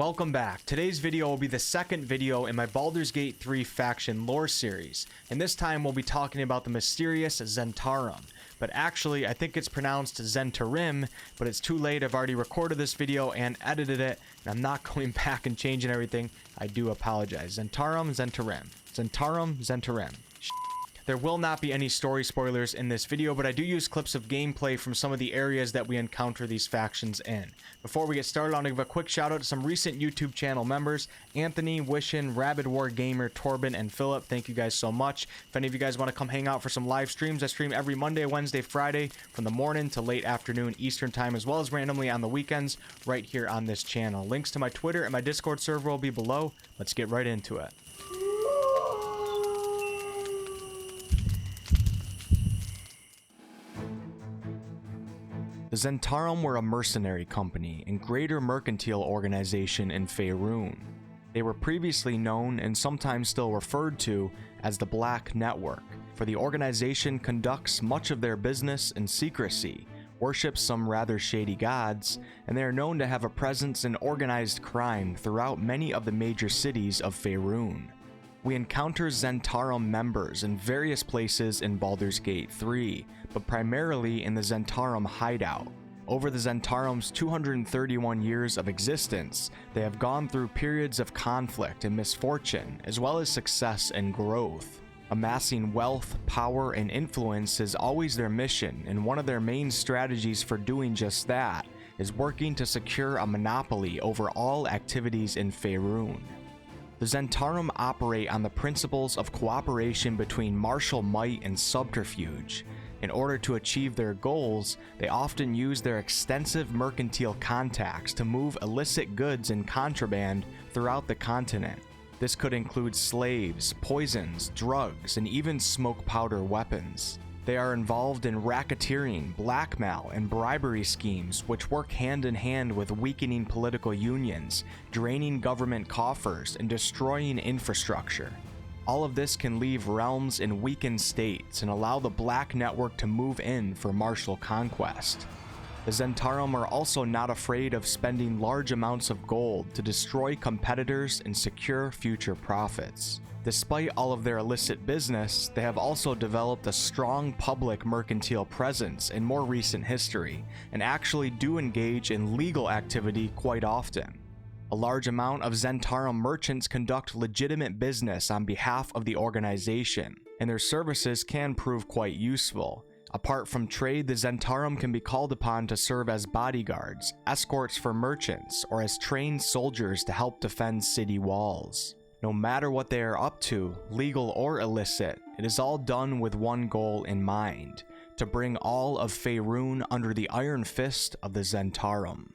Welcome back. Today's video will be the second video in my Baldur's Gate 3 faction lore series, and this time we'll be talking about the mysterious Zhentarim. But actually, I think it's pronounced Zhentarim, but it's too late. I've already recorded this video and edited it, and I'm not going back and changing everything. I do apologize. Zhentarim, Zhentarim. Zhentarim, Zhentarim. There will not be any story spoilers in this video, but I do use clips of gameplay from some of the areas that we encounter these factions in. Before we get started, I want to give a quick shout out to some recent YouTube channel members: Anthony, Wishin, Rabid War Gamer, Torben, and Philip. Thank you guys so much. If any of you guys want to come hang out for some live streams, I stream every Monday, Wednesday, Friday from the morning to late afternoon Eastern time, as well as randomly on the weekends right here on this channel. Links to my Twitter and my Discord server will be below. Let's get right into it. The Zhentarim were a mercenary company and greater mercantile organization in Faerûn. They were previously known and sometimes still referred to as the Black Network, for the organization conducts much of their business in secrecy, worships some rather shady gods, and they are known to have a presence in organized crime throughout many of the major cities of Faerûn. We encounter Zhentarim members in various places in Baldur's Gate 3, but primarily in the Zhentarim hideout. Over the Zhentarim's 231 years of existence, they have gone through periods of conflict and misfortune, as well as success and growth. Amassing wealth, power, and influence is always their mission, and one of their main strategies for doing just that is working to secure a monopoly over all activities in Faerûn. The Zhentarim operate on the principles of cooperation between martial might and subterfuge. In order to achieve their goals, they often use their extensive mercantile contacts to move illicit goods and contraband throughout the continent. This could include slaves, poisons, drugs, and even smoke powder weapons. They are involved in racketeering, blackmail, and bribery schemes which work hand in hand with weakening political unions, draining government coffers, and destroying infrastructure. All of this can leave realms in weakened states and allow the Black Network to move in for martial conquest. The Zhentarim are also not afraid of spending large amounts of gold to destroy competitors and secure future profits. Despite all of their illicit business, they have also developed a strong public mercantile presence in more recent history, and actually do engage in legal activity quite often. A large amount of Zhentarim merchants conduct legitimate business on behalf of the organization, and their services can prove quite useful. Apart from trade, the Zhentarim can be called upon to serve as bodyguards, escorts for merchants, or as trained soldiers to help defend city walls. No matter what they are up to, legal or illicit, it is all done with one goal in mind: to bring all of Faerûn under the iron fist of the Zhentarim.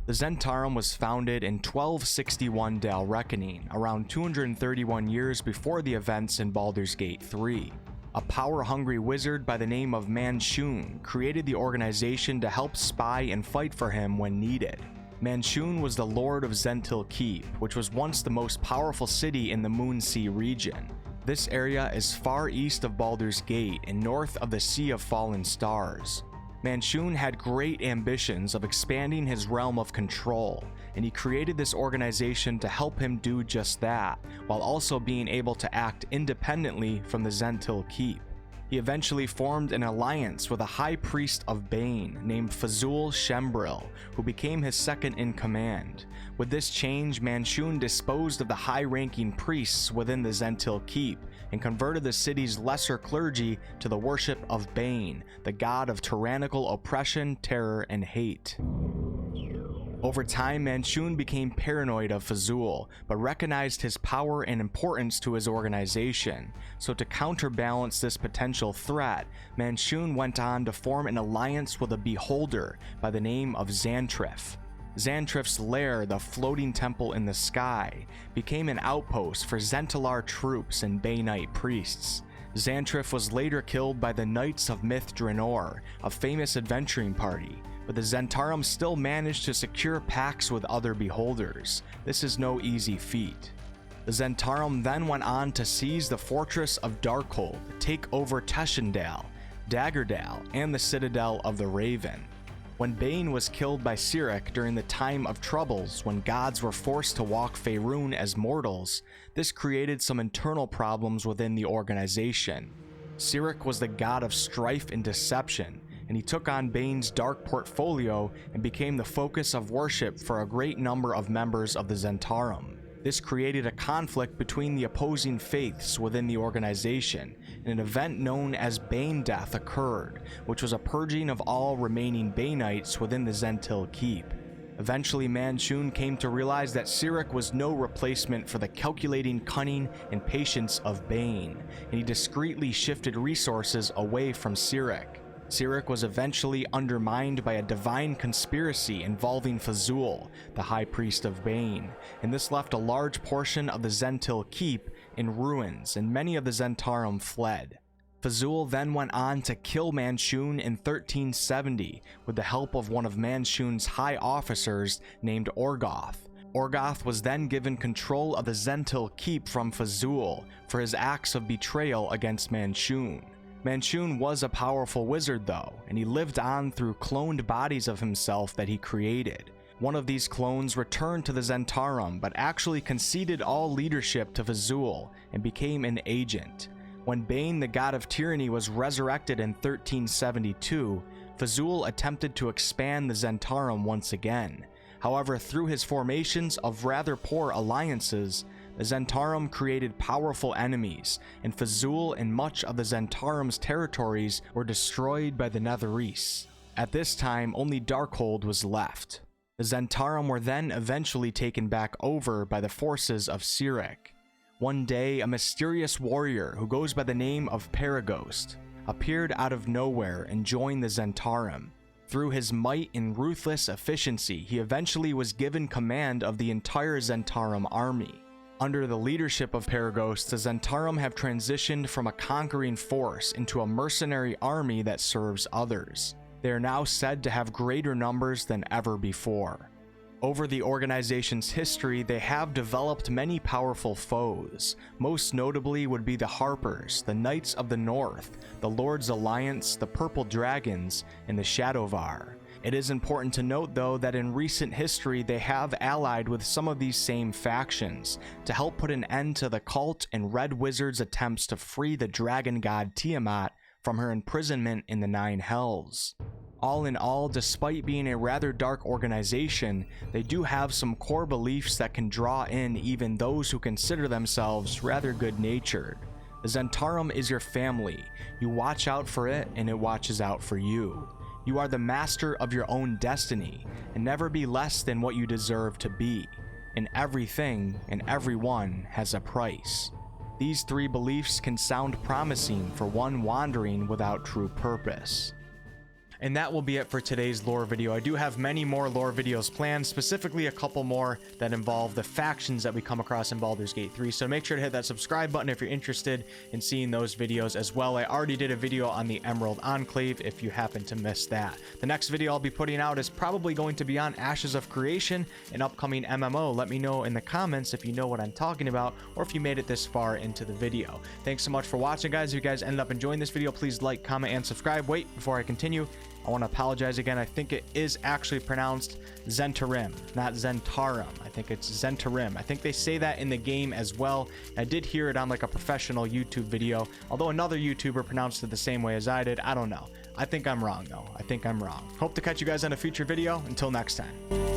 The Zhentarim was founded in 1261 Dale Reckoning, around 231 years before the events in Baldur's Gate 3. A power-hungry wizard by the name of Manshun created the organization to help spy and fight for him when needed. Manshun was the lord of Zentarim Keep, which was once the most powerful city in the Moonsea region. This area is far east of Baldur's Gate and north of the Sea of Fallen Stars. Manshun had great ambitions of expanding his realm of control, and he created this organization to help him do just that, while also being able to act independently from the Zentarim Keep. He eventually formed an alliance with a high priest of Bane named Fazul Shembril, who became his second in command. With this change, Manshun disposed of the high-ranking priests within the Zentarim Keep and converted the city's lesser clergy to the worship of Bane, the god of tyrannical oppression, terror, and hate. Over time, Manshun became paranoid of Fazul, but recognized his power and importance to his organization. So to counterbalance this potential threat, Manshun went on to form an alliance with a beholder by the name of Xantrif. Xantrif's lair, the floating temple in the sky, became an outpost for Zentalar troops and Banite priests. Xantrif was later killed by the Knights of Myth Draenor, a famous adventuring party, but the Zhentarim still managed to secure pacts with other beholders. This is no easy feat. The Zhentarim then went on to seize the fortress of Darkhold, take over Teschendal, Daggerdale, and the Citadel of the Raven. When Bane was killed by Sirik during the time of troubles when gods were forced to walk Faerun as mortals, this created some internal problems within the organization. Sirik was the god of strife and deception, and he took on Bane's dark portfolio and became the focus of worship for a great number of members of the Zhentarim. This created a conflict between the opposing faiths within the organization, and an event known as Bane Death occurred, which was a purging of all remaining Baneites within the Zhentil Keep. Eventually, Manchun came to realize that Sirik was no replacement for the calculating cunning and patience of Bane, and he discreetly shifted resources away from Sirik. Sirik was eventually undermined by a divine conspiracy involving Fazul, the High Priest of Bane, and this left a large portion of the Zhentil Keep in ruins, and many of the Zhentarim fled. Fazul then went on to kill Manchun in 1370 with the help of one of Manchun's high officers named Orgoth. Orgoth was then given control of the Zhentil Keep from Fazul for his acts of betrayal against Manchun. Manchun was a powerful wizard though, and he lived on through cloned bodies of himself that he created. One of these clones returned to the Zhentarim, but actually conceded all leadership to Fazul and became an agent. When Bane, the god of tyranny, was resurrected in 1372, Fazul attempted to expand the Zhentarim once again. However, through his formations of rather poor alliances, the Zhentarim created powerful enemies, and Fazul and much of the Zhentarim's territories were destroyed by the Netherese. At this time, only Darkhold was left. The Zhentarim were then eventually taken back over by the forces of Sirik. One day, a mysterious warrior who goes by the name of Paragost appeared out of nowhere and joined the Zhentarim. Through his might and ruthless efficiency, he eventually was given command of the entire Zhentarim army. Under the leadership of Paragost, the Zhentarim have transitioned from a conquering force into a mercenary army that serves others. They are now said to have greater numbers than ever before. Over the organization's history, they have developed many powerful foes. Most notably would be the Harpers, the Knights of the North, the Lord's Alliance, the Purple Dragons, and the Shadowvar. It is important to note though that in recent history they have allied with some of these same factions to help put an end to the cult and Red Wizard's attempts to free the dragon god Tiamat from her imprisonment in the Nine Hells. All in all, despite being a rather dark organization, they do have some core beliefs that can draw in even those who consider themselves rather good-natured. The Zhentarim is your family. You watch out for it and it watches out for you. You are the master of your own destiny, and never be less than what you deserve to be. And everything and everyone has a price. These three beliefs can sound promising for one wandering without true purpose. And that will be it for today's lore video. I do have many more lore videos planned, specifically a couple more that involve the factions that we come across in Baldur's Gate 3. So make sure to hit that subscribe button if you're interested in seeing those videos as well. I already did a video on the Emerald Enclave if you happen to miss that. The next video I'll be putting out is probably going to be on Ashes of Creation, an upcoming MMO. Let me know in the comments if you know what I'm talking about or if you made it this far into the video. Thanks so much for watching, guys. If you guys ended up enjoying this video, please like, comment, and subscribe. Wait, before I continue, I want to apologize again. I think it is actually pronounced Zhentarim, not Zhentarim. I think it's Zhentarim. I think they say that in the game as well. I did hear it on like a professional YouTube video, although another YouTuber pronounced it the same way as I did. I don't know. I think I'm wrong though. I think I'm wrong. Hope to catch you guys on a future video. Until next time.